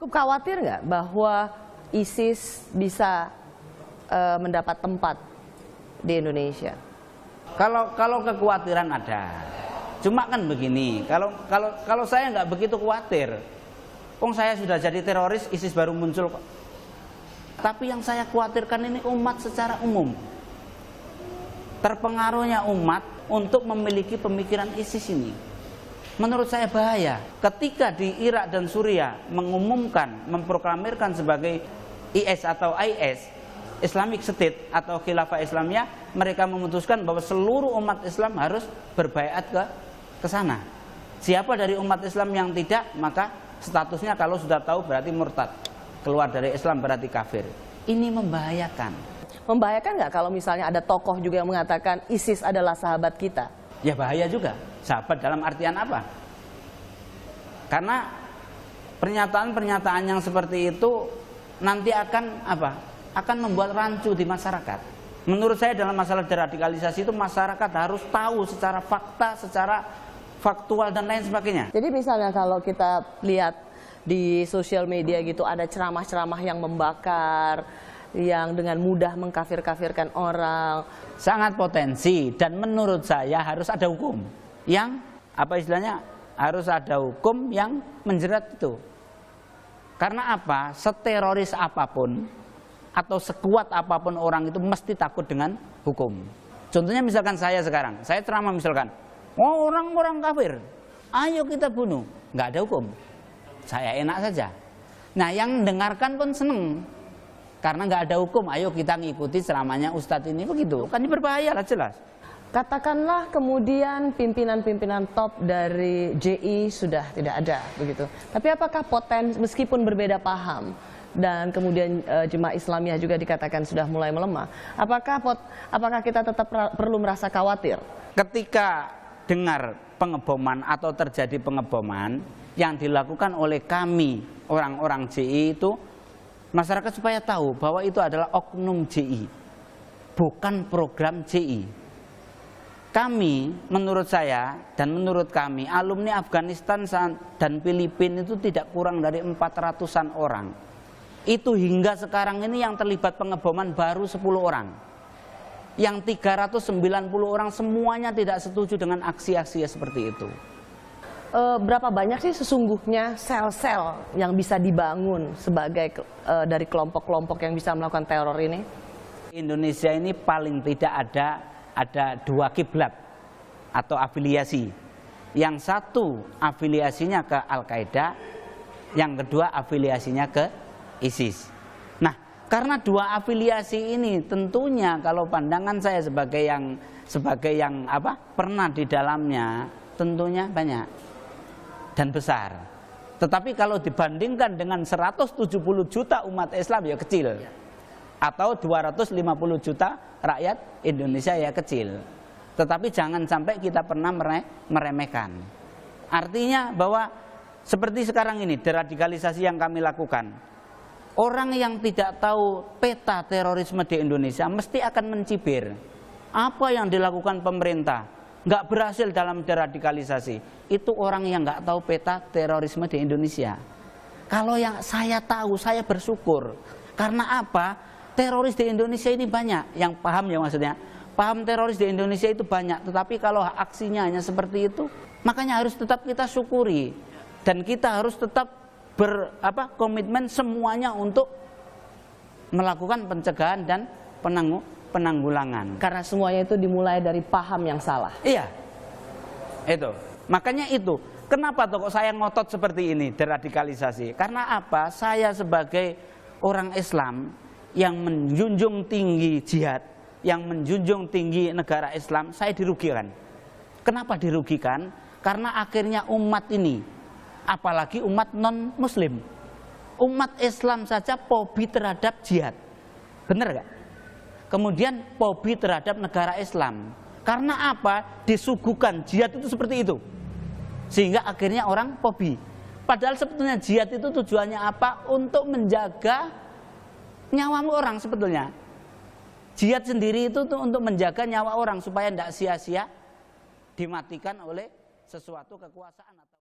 Cukup khawatir nggak bahwa ISIS bisa mendapat tempat di Indonesia? Kalau kekhawatiran ada, cuma kan begini, kalau saya nggak begitu khawatir, saya sudah jadi teroris, ISIS baru muncul kok. Tapi yang saya khawatirkan ini umat secara umum, terpengaruhnya umat untuk memiliki pemikiran ISIS ini. Menurut saya bahaya ketika di Irak dan Suriah mengumumkan, memproklamirkan sebagai IS atau IS, Islamic State atau Khilafah Islamiyah, mereka memutuskan bahwa seluruh umat Islam harus berbaiat ke sana. Siapa dari umat Islam yang tidak, maka statusnya kalau sudah tahu berarti murtad, keluar dari Islam berarti kafir. Ini membahayakan. Membahayakan nggak kalau misalnya ada tokoh juga yang mengatakan ISIS adalah sahabat kita? Ya bahaya juga. Sahabat dalam artian apa? Karena pernyataan-pernyataan yang seperti itu nanti akan apa? Akan membuat rancu di masyarakat. Menurut saya dalam masalah deradikalisasi itu masyarakat harus tahu secara fakta, secara faktual dan lain sebagainya. Jadi misalnya kalau kita lihat di sosial media gitu ada ceramah-ceramah yang membakar, yang dengan mudah mengkafir-kafirkan orang. Sangat potensi, dan menurut saya harus ada hukum yang apa istilahnya, harus ada hukum yang menjerat itu. Karena apa? Seteroris apapun atau sekuat apapun orang itu mesti takut dengan hukum. Contohnya misalkan saya sekarang, saya ceramah misalkan, orang-orang kafir, ayo kita bunuh, nggak ada hukum, saya enak saja. Nah yang mendengarkan pun seneng, karena nggak ada hukum, ayo kita ngikuti ceramahnya Ustadz ini, begitu. Kan ini berbahaya lah jelas. Katakanlah kemudian pimpinan-pimpinan top dari JI sudah tidak ada, begitu. Tapi apakah meskipun berbeda paham dan kemudian jemaah Islamiyah juga dikatakan sudah mulai melemah, apakah kita tetap perlu merasa khawatir? Ketika dengar pengeboman atau terjadi pengeboman yang dilakukan oleh kami orang-orang JI itu, masyarakat supaya tahu bahwa itu adalah oknum JI, bukan program JI. Kami, menurut saya dan menurut kami, alumni Afghanistan dan Filipina itu tidak kurang dari 400-an orang. Itu hingga sekarang ini yang terlibat pengeboman baru 10 orang. Yang 390 orang semuanya tidak setuju dengan aksi-aksi seperti itu. Berapa banyak sih sesungguhnya sel-sel yang bisa dibangun sebagai dari kelompok-kelompok yang bisa melakukan teror ini? Indonesia ini paling tidak ada dua kiblat atau afiliasi. Yang satu afiliasinya ke Al-Qaeda, yang kedua afiliasinya ke ISIS. Nah, karena dua afiliasi ini tentunya kalau pandangan saya sebagai yang pernah di dalamnya, tentunya banyak dan besar. Tetapi kalau dibandingkan dengan 170 juta umat Islam ya kecil, atau 250 juta rakyat Indonesia ya kecil. Tetapi jangan sampai kita pernah meremehkan. Artinya bahwa seperti sekarang ini deradikalisasi yang kami lakukan, orang yang tidak tahu peta terorisme di Indonesia mesti akan mencibir. Apa yang dilakukan pemerintah nggak berhasil dalam deradikalisasi, itu orang yang nggak tahu peta terorisme di Indonesia. Kalau yang saya tahu, saya bersyukur. Karena apa? Teroris di Indonesia ini banyak, yang paham ya maksudnya. Paham teroris di Indonesia itu banyak, tetapi kalau aksinya hanya seperti itu, makanya harus tetap kita syukuri. Dan kita harus tetap komitmen semuanya untuk melakukan pencegahan dan penanggulangan. Karena semuanya itu dimulai dari paham yang salah. Iya, itu. Makanya itu, kenapa kok saya ngotot seperti ini, deradikalisasi? Karena apa? Saya sebagai orang Islam yang menjunjung tinggi jihad, yang menjunjung tinggi negara Islam, saya dirugikan. Kenapa dirugikan? Karena akhirnya umat ini, apalagi umat non-muslim, umat Islam saja fobi terhadap jihad. Benar gak? Kemudian fobi terhadap negara Islam. Karena apa? Disuguhkan jihad itu seperti itu, sehingga akhirnya orang fobi. Padahal sebetulnya jihad itu tujuannya apa? Untuk menjaga nyawa orang sebetulnya. Jihad sendiri itu untuk menjaga nyawa orang supaya tidak sia-sia dimatikan oleh sesuatu kekuasaan.